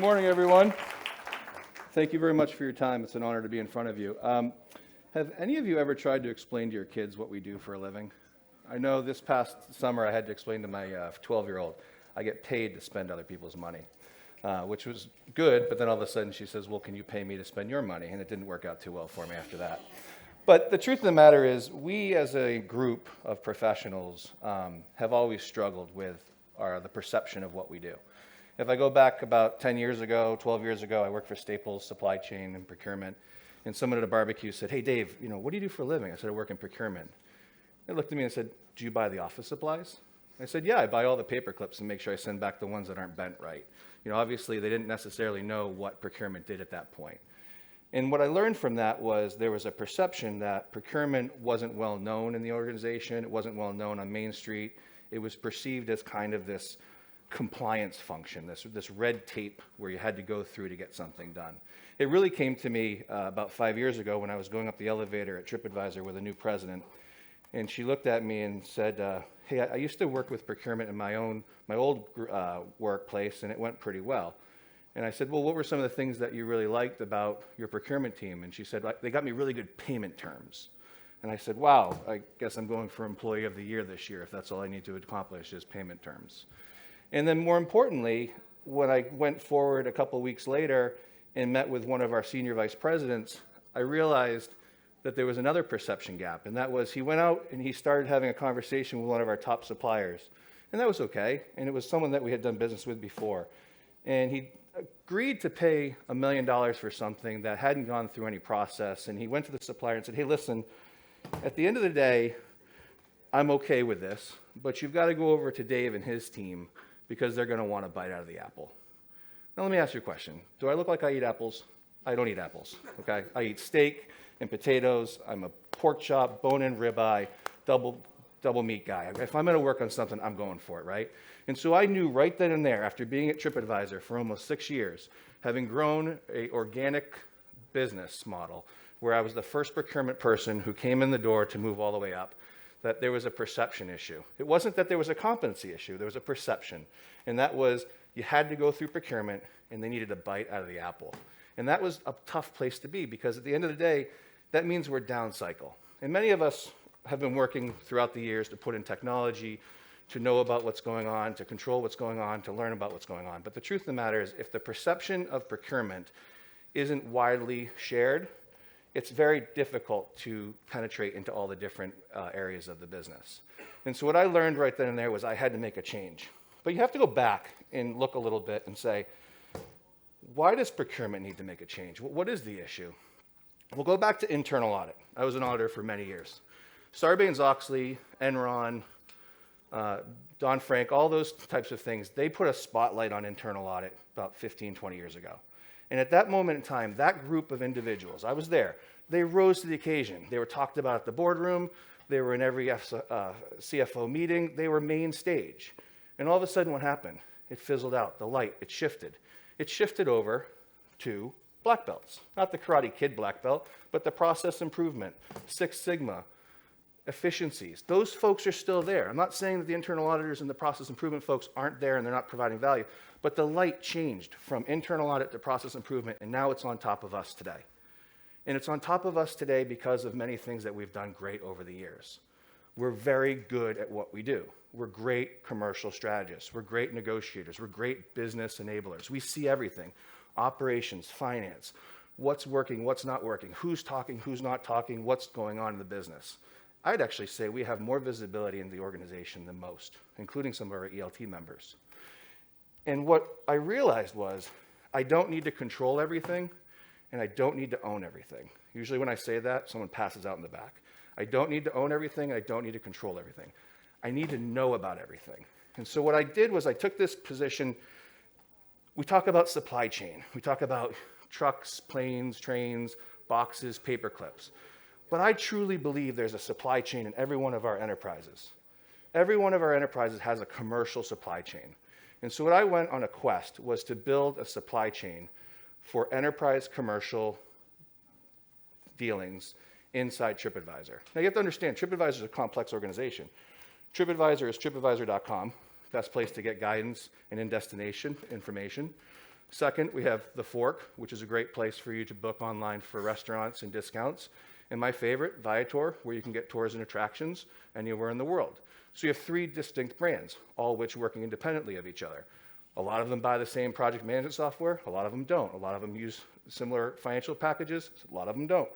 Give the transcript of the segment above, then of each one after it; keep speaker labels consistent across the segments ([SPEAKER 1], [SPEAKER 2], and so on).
[SPEAKER 1] morning, everyone. Thank you very much for your time. It's an honor to be in front of you. Have any of you ever tried to explain to your kids what we do for a living? I know this past summer I had to explain to my 12-year-old, I get paid to spend other people's money, which was good, but then all of a sudden she says, well, can you pay me to spend your money? And it didn't work out too well for me after that. But the truth of the matter is, we as a group of professionals have always struggled with the perception of what we do. If I go back about 10 years ago, 12 years ago, I worked for Staples Supply Chain and Procurement, and someone at a barbecue said, hey, Dave, what do you do for a living? I said, I work in procurement. They looked at me and said, do you buy the office supplies? I said, yeah, I buy all the paper clips and make sure I send back the ones that aren't bent right. Obviously, they didn't necessarily know what procurement did at that point. And what I learned from that was there was a perception that procurement wasn't well known in the organization. It wasn't well known on Main Street. It was perceived as kind of this compliance function, this red tape where you had to go through to get something done. It really came to me about 5 years ago when I was going up the elevator at TripAdvisor with a new president, and she looked at me and said, hey, I used to work with procurement in my old workplace, and it went pretty well. And I said, well, what were some of the things that you really liked about your procurement team? And she said, they got me really good payment terms. And I said, wow, I guess I'm going for Employee of the Year this year if that's all I need to accomplish is payment terms. And then more importantly, when I went forward a couple weeks later and met with one of our senior vice presidents, I realized that there was another perception gap, and that was he went out and he started having a conversation with one of our top suppliers, and that was okay, and it was someone that we had done business with before. And he agreed to pay $1 million for something that hadn't gone through any process, and he went to the supplier and said, hey, listen, at the end of the day, I'm okay with this, but you've got to go over to Dave and his team because they're going to want a bite out of the apple. Now, let me ask you a question. Do I look like I eat apples? I don't eat apples, okay? I eat steak and potatoes. I'm a pork chop, bone-in ribeye, double meat guy. If I'm going to work on something, I'm going for it, right? And so I knew right then and there, after being at TripAdvisor for almost 6 years, having grown an organic business model where I was the first procurement person who came in the door to move all the way up, that there was a perception issue. It wasn't that there was a competency issue, there was a perception. And that was you had to go through procurement and they needed a bite out of the apple. And that was a tough place to be because at the end of the day, that means we're down cycle. And many of us have been working throughout the years to put in technology, to know about what's going on, to control what's going on, to learn about what's going on. But the truth of the matter is if the perception of procurement isn't widely shared, it's very difficult to penetrate into all the different areas of the business. And so what I learned right then and there was I had to make a change. But you have to go back and look a little bit and say, why does procurement need to make a change? What is the issue? We'll go back to internal audit. I was an auditor for many years. Sarbanes-Oxley, Enron, Don Frank, all those types of things, they put a spotlight on internal audit about 15, 20 years ago. And at that moment in time, that group of individuals, I was there, they rose to the occasion. They were talked about at the boardroom. They were in every CFO meeting. They were main stage. And all of a sudden, what happened? It fizzled out. The light, it shifted. It shifted over to black belts. Not the Karate Kid black belt, but the process improvement, Six Sigma, efficiencies. Those folks are still there. I'm not saying that the internal auditors and the process improvement folks aren't there and they're not providing value, but the light changed from internal audit to process improvement, and now it's on top of us today. And it's on top of us today because of many things that we've done great over the years. We're very good at what we do. We're great commercial strategists. We're great negotiators. We're great business enablers. We see everything. Operations, finance, what's working, what's not working, who's talking, who's not talking, what's going on in the business. I'd actually say we have more visibility in the organization than most, including some of our ELT members. And what I realized was I don't need to control everything, and I don't need to own everything. Usually when I say that, someone passes out in the back. I don't need to own everything, and I don't need to control everything. I need to know about everything. And so what I did was I took this position. We talk about supply chain. We talk about trucks, planes, trains, boxes, paper clips. But I truly believe there's a supply chain in every one of our enterprises. Every one of our enterprises has a commercial supply chain. And so what I went on a quest was to build a supply chain for enterprise commercial dealings inside TripAdvisor. Now you have to understand, TripAdvisor is a complex organization. TripAdvisor is tripadvisor.com, best place to get guidance and in-destination information. Second, we have The Fork, which is a great place for you to book online for restaurants and discounts. And my favorite, Viator, where you can get tours and attractions anywhere in the world. So you have 3 distinct brands, all which working independently of each other. A lot of them buy the same project management software, a lot of them don't. A lot of them use similar financial packages, a lot of them don't.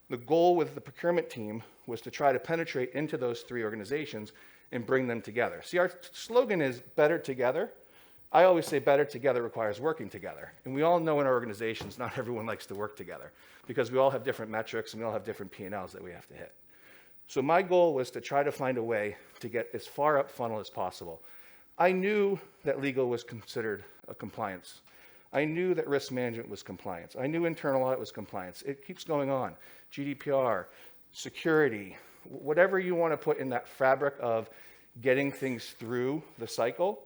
[SPEAKER 1] The goal with the procurement team was to try to penetrate into those 3 organizations and bring them together. See, our slogan is better together. I always say better together requires working together. And we all know in our organizations, not everyone likes to work together because we all have different metrics and we all have different P&Ls that we have to hit. So my goal was to try to find a way to get as far up funnel as possible. I knew that legal was considered a compliance. I knew that risk management was compliance. I knew internal audit was compliance. It keeps going on. GDPR, security, whatever you want to put in that fabric of getting things through the cycle.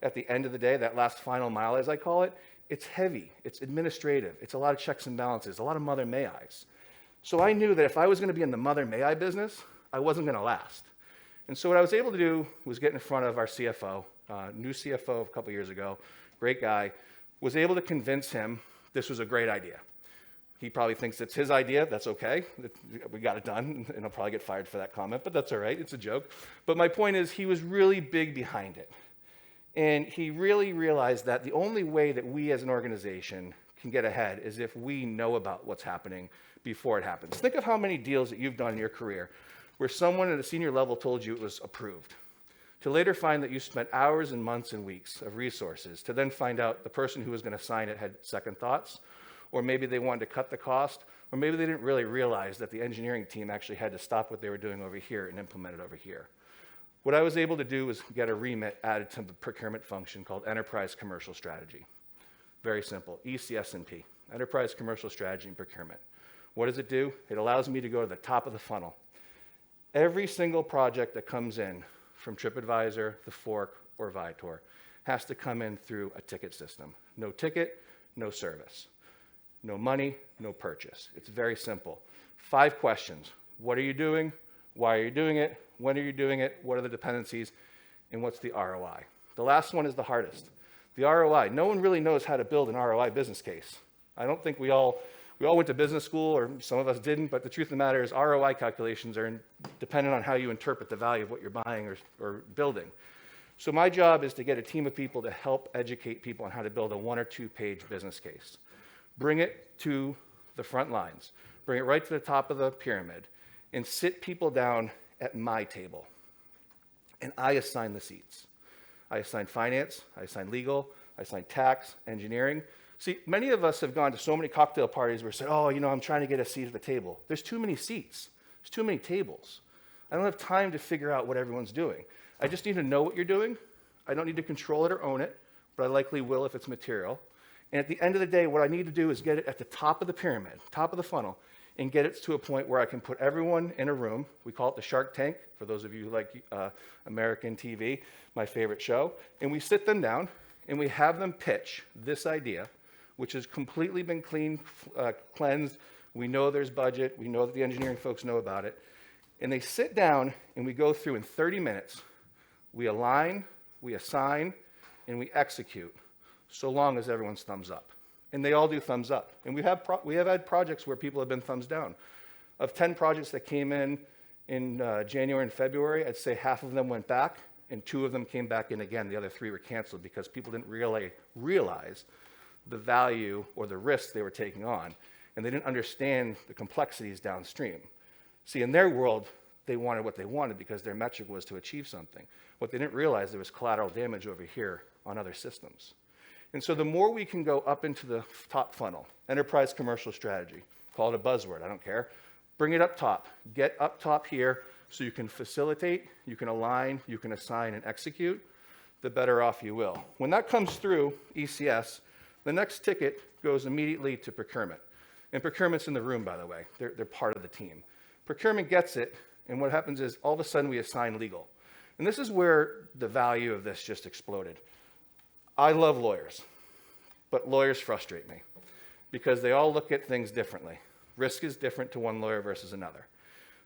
[SPEAKER 1] At the end of the day, that last final mile, as I call it, it's heavy, it's administrative, it's a lot of checks and balances, a lot of mother may I's. So I knew that if I was going to be in the mother may I business, I wasn't going to last. And so what I was able to do was get in front of our CFO, new CFO a couple years ago, great guy, was able to convince him this was a great idea. He probably thinks it's his idea, that's okay, we got it done, and I'll probably get fired for that comment, but that's all right, it's a joke. But my point is, he was really big behind it. And he really realized that the only way that we as an organization can get ahead is if we know about what's happening before it happens. Think of how many deals that you've done in your career where someone at a senior level told you it was approved, to later find that you spent hours and months and weeks of resources, to then find out the person who was going to sign it had second thoughts, or maybe they wanted to cut the cost, or maybe they didn't really realize that the engineering team actually had to stop what they were doing over here and implement it over here. What I was able to do was get a remit added to the procurement function called Enterprise Commercial Strategy. Very simple, ECS&P, Enterprise Commercial Strategy and Procurement. What does it do? It allows me to go to the top of the funnel. Every single project that comes in from TripAdvisor, The Fork, or Viator has to come in through a ticket system. No ticket, no service. No money, no purchase. It's very simple. 5 questions. What are you doing? Why are you doing it? When are you doing it? What are the dependencies? And what's the ROI? The last one is the hardest. The ROI. No one really knows how to build an ROI business case. I don't think we all went to business school, or some of us didn't, but the truth of the matter is ROI calculations are dependent on how you interpret the value of what you're buying or building. So my job is to get a team of people to help educate people on how to build a 1 or 2 page business case. Bring it to the front lines. Bring it right to the top of the pyramid and sit people down at my table. And I assign the seats. I assign finance, I assign legal, I assign tax, engineering. See, many of us have gone to so many cocktail parties where we said, oh, I'm trying to get a seat at the table. There's too many seats. There's too many tables. I don't have time to figure out what everyone's doing. I just need to know what you're doing. I don't need to control it or own it, but I likely will if it's material. And at the end of the day, what I need to do is get it at the top of the pyramid, top of the funnel, and get it to a point where I can put everyone in a room. We call it the Shark Tank, for those of you who like American TV, my favorite show. And we sit them down, and we have them pitch this idea, which has completely been cleansed. We know there's budget. We know that the engineering folks know about it. And they sit down, and we go through in 30 minutes. We align, we assign, and we execute, so long as everyone's thumbs up. And they all do thumbs up. And we have had projects where people have been thumbs down. Of 10 projects that came in January and February, I'd say half of them went back, and 2 of them came back in again. The other 3 were canceled because people didn't really realize the value or the risks they were taking on, and they didn't understand the complexities downstream. See, in their world, they wanted what they wanted because their metric was to achieve something. What they didn't realize, there was collateral damage over here on other systems. And so the more we can go up into the top funnel, enterprise commercial strategy, call it a buzzword, I don't care, bring it up top, get up top here so you can facilitate, you can align, you can assign and execute, the better off you will. When that comes through ECS, the next ticket goes immediately to procurement. And procurement's in the room, by the way. They're part of the team. Procurement gets it, and what happens is all of a sudden we assign legal. And this is where the value of this just exploded. I love lawyers, but lawyers frustrate me because they all look at things differently. Risk is different to one lawyer versus another.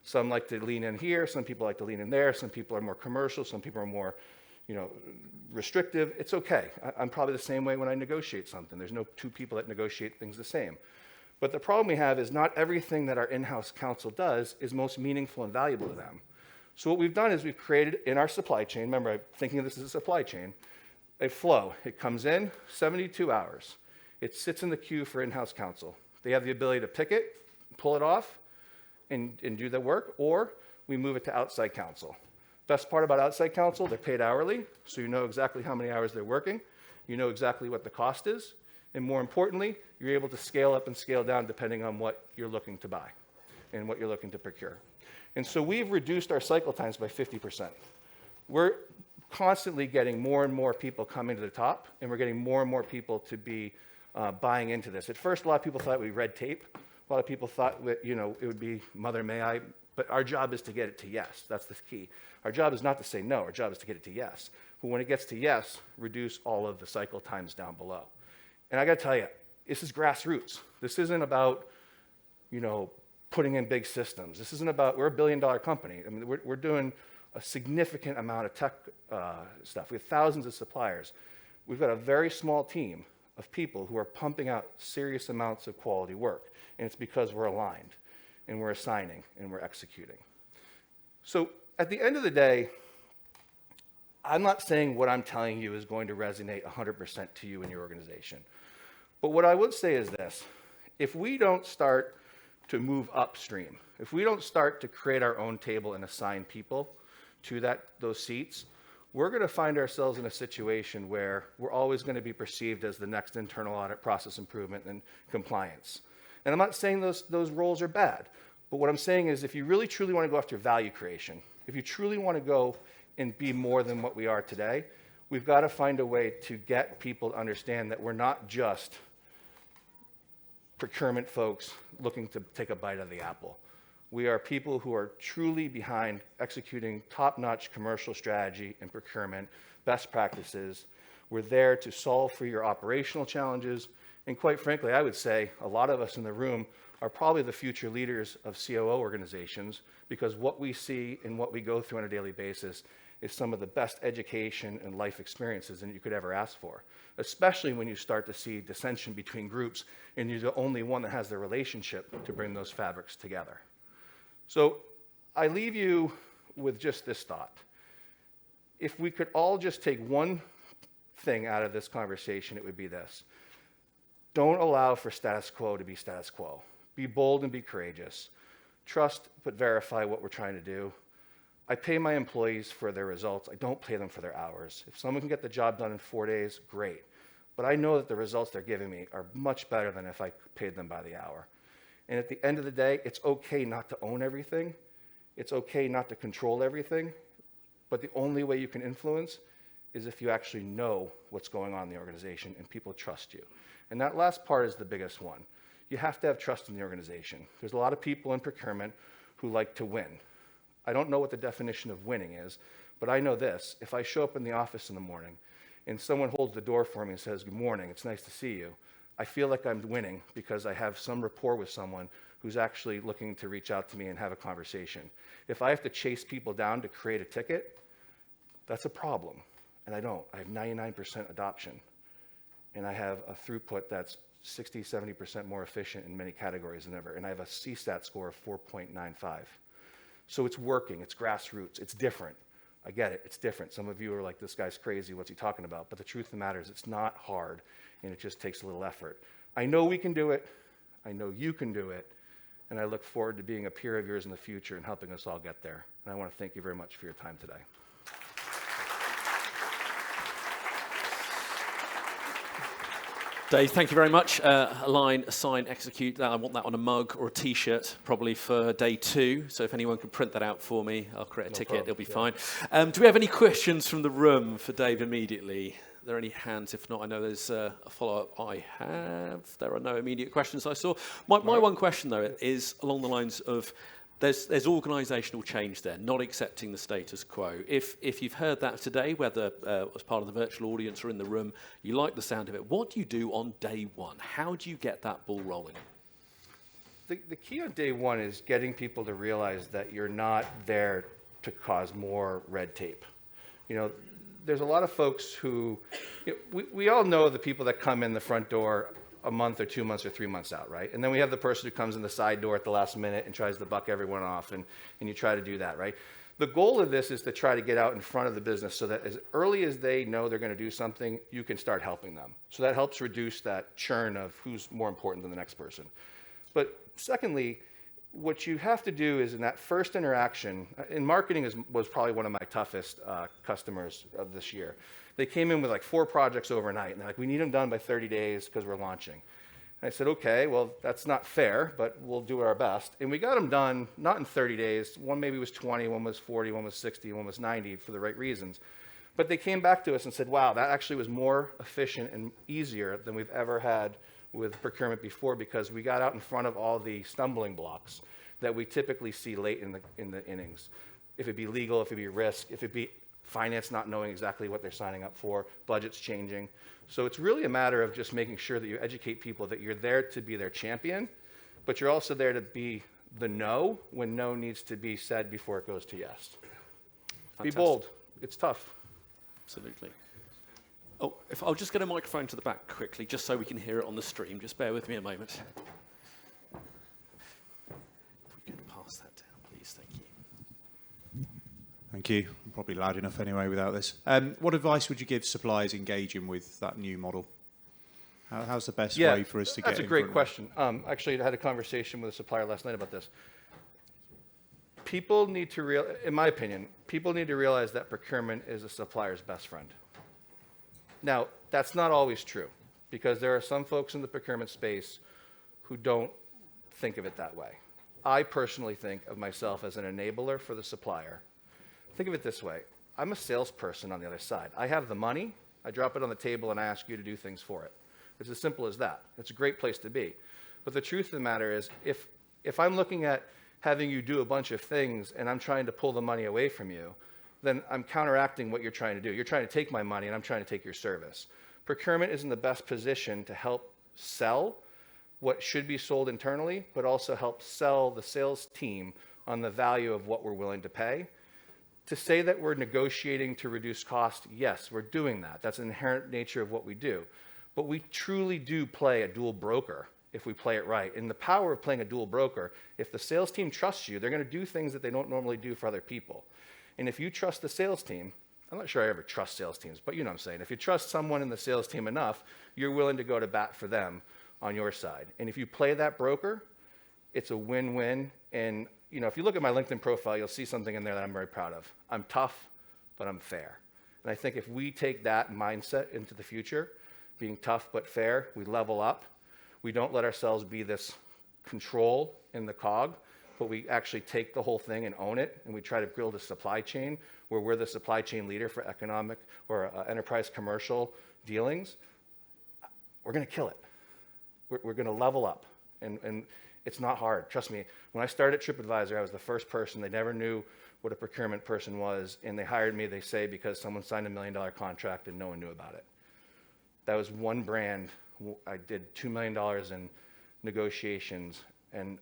[SPEAKER 1] Some like to lean in here, some people like to lean in there, some people are more commercial, some people are more restrictive, it's okay. I'm probably the same way when I negotiate something. There's no two people that negotiate things the same. But the problem we have is not everything that our in-house counsel does is most meaningful and valuable to them. So what we've done is we've created in our supply chain, remember I'm thinking of this as a supply chain, a flow. It comes in 72 hours. It sits in the queue for in-house counsel. They have the ability to pick it, pull it off, and do the work, or we move it to outside counsel. Best part about outside counsel, they're paid hourly, so you know exactly how many hours they're working. You know exactly what the cost is. And more importantly, you're able to scale up and scale down depending on what you're looking to buy and what you're looking to procure. And so we've reduced our cycle times by 50%. We're constantly getting more and more people coming to the top, and we're getting more and more people to be buying into this. At first, a lot of people thought it would be red tape. A lot of people thought that, it would be mother may I, but our job is to get it to yes. That's the key. Our job is not to say no. Our job is to get it to yes. But when it gets to yes, reduce all of the cycle times down below. And I got to tell you, this is grassroots. This isn't about, putting in big systems. This isn't about, we're a $1 billion company. I mean, we're doing a significant amount of tech stuff. We have thousands of suppliers. We've got a very small team of people who are pumping out serious amounts of quality work. And it's because we're aligned, and we're assigning, and we're executing. So at the end of the day, I'm not saying what I'm telling you is going to resonate 100% to you and your organization. But what I would say is this. If we don't start to move upstream, if we don't start to create our own table and assign people to those seats, we're going to find ourselves in a situation where we're always going to be perceived as the next internal audit, process improvement, and compliance. And I'm not saying those roles are bad, but what I'm saying is if you really truly want to go after value creation, if you truly want to go and be more than what we are today, we've got to find a way to get people to understand that we're not just procurement folks looking to take a bite of the apple. We are people who are truly behind executing top-notch commercial strategy and procurement, best practices. We're there to solve for your operational challenges. And quite frankly, I would say a lot of us in the room are probably the future leaders of COO organizations because what we see and what we go through on a daily basis is some of the best education and life experiences that you could ever ask for, especially when you start to see dissension between groups and you're the only one that has the relationship to bring those fabrics together. So I leave you with just this thought. If we could all just take one thing out of this conversation, it would be this. Don't allow for status quo to be status quo. Be bold and be courageous. Trust but verify what we're trying to do. I pay my employees for their results. I don't pay them for their hours. If someone can get the job done in 4 days, great. But I know that the results they're giving me are much better than if I paid them by the hour. And at the end of the day, it's okay not to own everything. It's okay not to control everything. But the only way you can influence is if you actually know what's going on in the organization and people trust you. And that last part is the biggest one. You have to have trust in the organization. There's a lot of people in procurement who like to win. I don't know what the definition of winning is, but I know this. If I show up in the office in the morning and someone holds the door for me and says, "Good morning, it's nice to see you," I feel like I'm winning because I have some rapport with someone who's actually looking to reach out to me and have a conversation. If I have to chase people down to create a ticket, that's a problem. And I don't. I have 99% adoption. And I have a throughput that's 60, 70% more efficient in many categories than ever. And I have a CSAT score of 4.95. So it's working. It's grassroots. It's different. I get it. It's different. Some of you are like, this guy's crazy. What's he talking about? But the truth of the matter is it's not hard, and it just takes a little effort. I know we can do it. I know you can do it. And I look forward to being a peer of yours in the future and helping us all get there. And I want to thank you very much for your time today.
[SPEAKER 2] Dave, thank you very much. Align, assign, execute. I want that on a mug or a T-shirt, probably for day 2. So if anyone could print that out for me, I'll create a ticket. It'll be fine. Do we have any questions from the room for Dave immediately? Are there any hands? If not, I know there's a follow-up I have. There are no immediate questions I saw. My one question, though, is along the lines of there's organisational change there, not accepting the status quo. If you've heard that today, whether as part of the virtual audience or in the room, you like the sound of it, what do you do on day 1? How do you get that ball rolling?
[SPEAKER 1] The key on day 1 is getting people to realize that you're not there to cause more red tape. there's a lot of folks who, we all know the people that come in the front door a month or 2 months or 3 months out, right? And then we have the person who comes in the side door at the last minute and tries to buck everyone off, and you try to do that, right? The goal of this is to try to get out in front of the business so that as early as they know they're going to do something, you can start helping them. So that helps reduce that churn of who's more important than the next person. But secondly, what you have to do is in that first interaction, in marketing was probably one of my toughest customers of this year. They came in with like 4 projects overnight, and they're like, we need them done by 30 days because we're launching. And I said, okay, well, that's not fair, but we'll do our best. And we got them done, not in 30 days. One maybe was 20, one was 40, one was 60, one was 90 for the right reasons. But they came back to us and said, wow, that actually was more efficient and easier than we've ever had with procurement before, because we got out in front of all the stumbling blocks that we typically see late in the innings. If it be legal, if it be risk, if it be finance not knowing exactly what they're signing up for, budgets changing. So it's really a matter of just making sure that you educate people that you're there to be their champion, but you're also there to be the no when no needs to be said before it goes to yes.
[SPEAKER 2] Fantastic.
[SPEAKER 1] Be bold. It's tough.
[SPEAKER 2] Absolutely. Oh, if I'll just get a microphone to the back quickly, just so we can hear it on the stream. Just bear with me a moment. If we could pass that down, please. Thank you.
[SPEAKER 3] Thank you. I'm probably loud enough anyway without this. What advice would you give suppliers engaging with that new model? How's the best way for us to get in?
[SPEAKER 1] That's a great question. Actually, I had a conversation with a supplier last night about this. People need to in my opinion, people need to realize that procurement is a supplier's best friend. Now, that's not always true, because there are some folks in the procurement space who don't think of it that way. I personally think of myself as an enabler for the supplier. Think of it this way. I'm a salesperson on the other side. I have the money, I drop it on the table, and I ask you to do things for it. It's as simple as that. It's a great place to be. But the truth of the matter is, if I'm looking at having you do a bunch of things and I'm trying to pull the money away from you, then I'm counteracting what you're trying to do. You're trying to take my money and I'm trying to take your service. Procurement is in the best position to help sell what should be sold internally, but also help sell the sales team on the value of what we're willing to pay. To say that we're negotiating to reduce cost, yes, we're doing that. That's an inherent nature of what we do. But we truly do play a dual broker if we play it right. And the power of playing a dual broker, if the sales team trusts you, they're going to do things that they don't normally do for other people. And if you trust the sales team, I'm not sure I ever trust sales teams, but you know what I'm saying. If you trust someone in the sales team enough, you're willing to go to bat for them on your side. And if you play that broker, it's a win-win. And you know, if you look at my LinkedIn profile, you'll see something in there that I'm very proud of. I'm tough, but I'm fair. And I think if we take that mindset into the future, being tough but fair, we level up. We don't let ourselves be this control in the cog, but we actually take the whole thing and own it, and we try to build a supply chain where we're the supply chain leader for economic or enterprise commercial dealings. We're going to kill it. We're going to level up, and it's not hard. Trust me, when I started TripAdvisor, I was the first person. They never knew what a procurement person was, and they hired me, they say, because someone signed $1 million contract and no one knew about it. That was one brand. I did $2 million in negotiations, and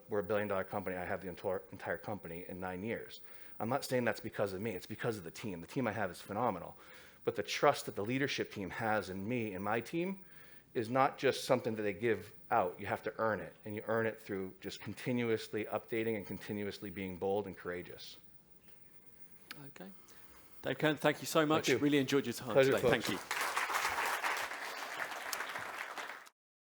[SPEAKER 1] we're $1 billion company. I have the entire company in 9 years. I'm not saying that's because of me. It's because of the team. The team I have is phenomenal. But the trust that the leadership team has in me and my team is not just something that they give out. You have to earn it, and you earn it through just continuously updating and continuously being bold and courageous.
[SPEAKER 2] Okay. Dave Kern, thank you so much.
[SPEAKER 1] Thank you.
[SPEAKER 2] Really enjoyed your time
[SPEAKER 1] Pleasure,
[SPEAKER 2] today.
[SPEAKER 1] folks.
[SPEAKER 2] Thank you.